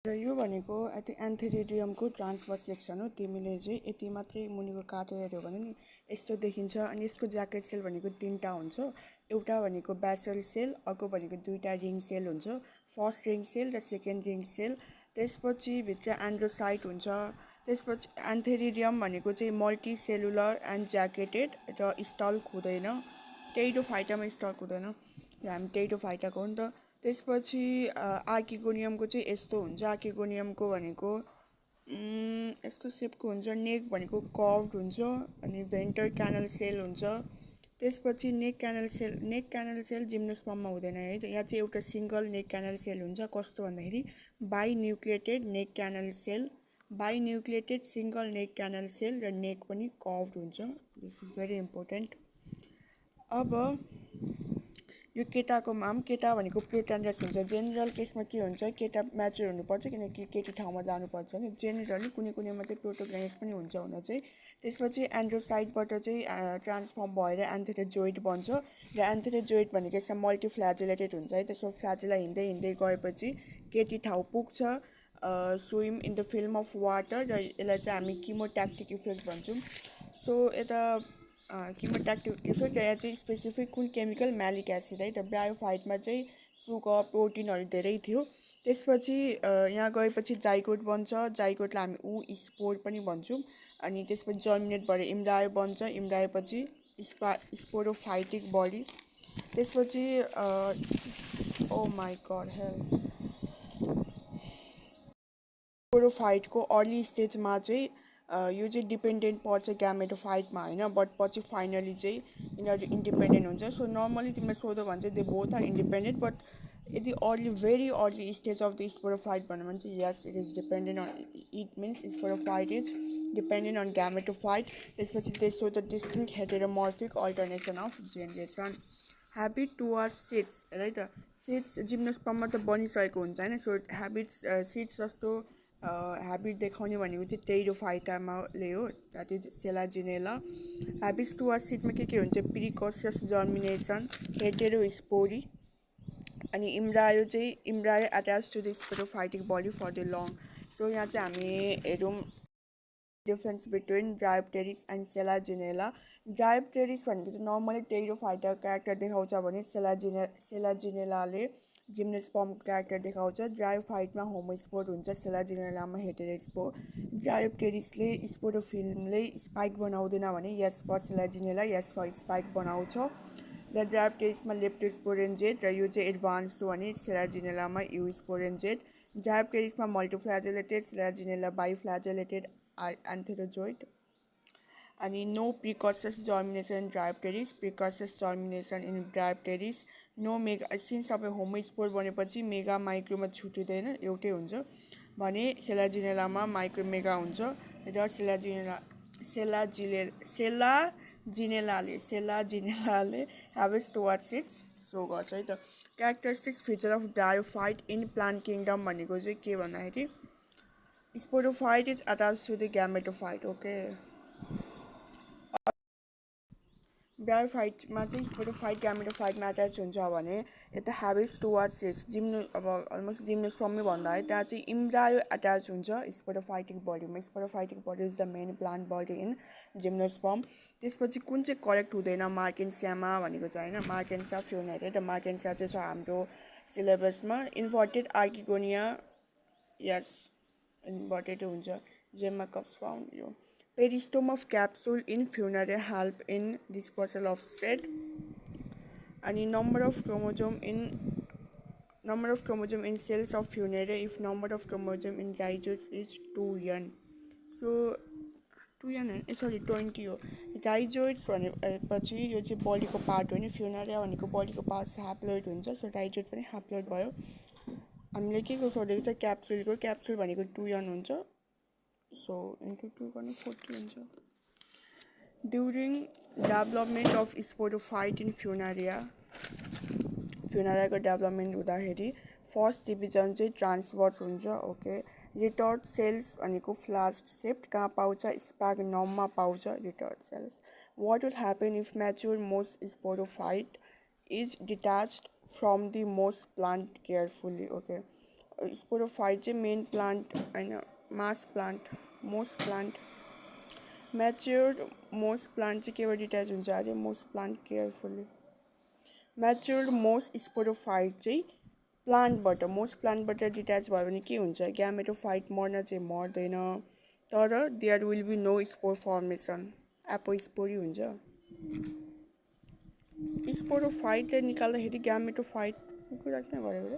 र यो भनेको एन्थेरिडियमको ट्रान्सभर्स सेक्सन हो। तिमीले चाहिँ यति मात्रै मुनिको काटेर हेऱ्यौ भने नि यस्तो देखिन्छ। अनि यसको ज्याकेट सेल भनेको तिनवटा हुन्छ। एउटा भनेको बेसल सेल, अर्को भनेको दुईवटा रिङ सेल हुन्छ, फर्स्ट रिङ सेल र सेकेन्ड रिङ सेल। त्यसपछि भित्र एन्ड्रोसाइट हुन्छ। त्यसपछि एन्थेरिडियम भनेको चाहिँ मल्टी सेलुलर एन्ड ज्याकेटेड र स्टल्क हुँदैन। टेरिडोफाइटामा स्टल्क हुँदैन, हामी टेरिडोफाइटाको हो नि त। त्यसपछि आर्किगोनियमको चाहिँ यस्तो हुन्छ। आर्किगोनियमको भनेको यस्तो सेपको हुन्छ। नेक भनेको कर्भड हुन्छ। अनि भेन्टर क्यानल सेल हुन्छ। त्यसपछि नेक क्यानल सेल जिम्नोस्पर्ममा हुँदैन है। यहाँ चाहिँ एउटा सिङ्गल नेक क्यानल सेल हुन्छ। कस्तो भन्दाखेरि binucleated neck canal cell, binucleated single neck canal cell र नेक पनि कर्भड हुन्छ। This is very important. अब यो केटाको केटा भनेको प्रोटेन्डस हुन्छ। जेनरल केसमा के हुन्छ, केटा म्याचुर हुनुपर्छ किनकि केटी ठाउँमा जानुपर्छ नि। जेनरली कुनै कुनैमा चाहिँ प्रोटोगेनेस पनि हुन्छ हुन चाहिँ। त्यसपछि एन्ड्रोसाइटबाट चाहिँ ट्रान्सफर्म भएर एन्थेरोजोइड बन्छ र एन्थेरोजोइड भनेको यसमा मल्टिफ्ल्याजेलेटेड हुन्छ है। त्यसको फ्ल्याजेला हिँड्दै हिँड्दै गएपछि केटी ठाउँ पुग्छ, swim in the film of water, र यसलाई चाहिँ हामी किमोट्याक्टिक इफेक्ट भन्छौँ। सो यता किमोट्याक्टिक इफेक्ट, यहाँ चाहिँ स्पेसिफिक कुन केमिकल, म्यालिक एसिड है त। ब्रायोफाइटमा चाहिँ सुगर प्रोटिनहरू धेरै थियो। त्यसपछि यहाँ गएपछि जाइगोट बन्छ। जाइगोटलाई हामी स्पोर पनि भन्छौँ। अनि त्यसपछि जर्मिनेट भएर इम्ब्रायो बन्छ। इम्ब्रायोपछि स्पोरोफाइटिक बडी। त्यसपछि ओ माई गड हेल्प, स्पोरोफाइटको अर्ली स्टेजमा चाहिँ यो चाहिँ डिपेन्डेन्ट पर्छ ग्यामेटोफाइटमा होइन, बट पछि फाइनली चाहिँ यिनीहरू इन्डिपेन्डेन्ट हुन्छ। सो नर्मली तिमीलाई सोध्यो भने चाहिँ they both are independent, but यदि very early stage of the sporophyte भन्यो भने चाहिँ yes it is dependent on, it means sporophyte is dependent on gametophyte. त्यसपछि they show the distinct heteromorphic alternation of generation. Habit towards seeds है त। Seeds जिम्नोस्पर्ममा त बनिसकेको हुन्छ होइन। सो ह्याबिट्स सिड्स जस्तो ह्याबिट देखाउने भनेको चाहिँ टेरिडोफाइटामाले हो, that is Selaginella. Habits towards सिडमा के हुन्छ, प्रिकर्सियस जर्मिनेसन, हेटेरोस्पोरी। अनि embryo attach to the sporophytic body for the long. So यहाँ चाहिँ हामी हेरौँ difference between Dryopteris and Selaginella. Dryopteris भनेको चाहिँ नर्मली टेरिडोफाइटा क्यारेक्टर देखाउँछ भने सेलाजिनेलाले जिम्नोस्पर्म क्यारेक्टर देखाउँछ। ड्रायोफाइटमा होमोस्पोर हुन्छ, सेलाजिनेलामा हेटेरोस्पोर। ड्रायोप्टेरिसले स्पोरोफिल्मले स्पाइक बनाउँदैन भने yes for Selaginella, yes for spike बनाउँछ। र ड्रायोप्टेरिसमा लेप्टोस्पोरेन्जेट, र यो चाहिँ एडभान्स हो भने सेलाजिनेलामा युस्पोरेन्जेट। ड्रायोप्टेरिसमा मल्टिफ्ल्याजेलेटेड, सेलाजिनेला बाइफ्ल्याजेलेटेड एन्थेरोजोइड। अनि no precocious germination in Dryopteris, precocious germination in Dryopteris. No mega, since सबै होमोस्पोर बनेपछि मेगा माइक्रोमा छुटिँदैन, एउटै हुन्छ भने सेलाजिनेलामा माइक्रो मेगा हुन्छ। र सेलाजिनेलाले ह्याबिट्स टुवर्ड्स इट्स सो गर्छ है त। Characteristics feature of bryophyte in plant kingdom भनेको चाहिँ के भन्दाखेरि sporophyte is attach to the gametophyte. Okay, ब्रायोफाइटमा चाहिँ स्पोरोफाइट ग्यामेटोफाइटमा एट्याच हुन्छ भने यता ह्याबिट्स टुवर्ड्स इट्स अब अलमोस्ट जिम्नोस्पर्मै भन्दा है, त्यहाँ चाहिँ इम्ब्रायो एट्याच हुन्छ स्पोरोफाइटिक बडीमा। Sporophytic body is the main plant body in gymnosperm. त्यसपछि कुन चाहिँ करेक्ट हुँदैन मार्केन्सियामा भनेको चाहिँ होइन, मार्केन्सिया फ्युनर है त। मार्केन्सिया चाहिँ छ हाम्रो सिलेबसमा। इन्भर्टेड आर्किगोनिया, यस इन्भर्टेड हुन्छ। जेमा कप्स फाउन्ड यो। Peristome of capsule in Funaria help in dispersal of seed. अनि number of chromosome in cells of Funaria if number of chromosome in dizygotes is 2n। So 2n होइन, sorry 20 हो। डाइजोइड्स भनेपछि यो चाहिँ बडीको part हो नि, फ्युनेरिया भनेको बडीको पार्ट ह्याप्लोइड हुन्छ। सो डाइजोइड पनि ह्याप्लोइड भयो। हामीले के को सोधेको छ, क्याप्सुलको। क्याप्सुल भनेको 2n हुन्छ। सो इन्टु 2 गर्ने 40 हुन्छ। During development of sporophyte in फ्युनारियाको डेभलपमेन्ट हुँदाखेरि फर्स्ट डिभिजन चाहिँ ट्रान्सभर्स हुन्छ। ओके, रिटर्ड सेल्स भनेको फ्लास्क सेप्ड कहाँ पाउँछ, स्पाग्नममा पाउँछ retort cells. What will happen if mature moss sporophyte is detached from the moss plant carefully. Okay, sporophyte चाहिँ मेन प्लान्ट होइन, moss plant, moss plant. Matured moss plant चाहिँ केबाट detach हुन्छ अरे? Moss plant carefully. Matured moss sporophyte चाहिँ moss प्लान्टबाट detach भयो भने के हुन्छ? ग्यामेटोफाइट मर्न चाहिँ मर्दैन, तर there will be no spore formation, apospory हुन्छ। स्पोरोफाइटले निकाल्दाखेरि ग्यामेटोफाइटको कुरा किन गरेको?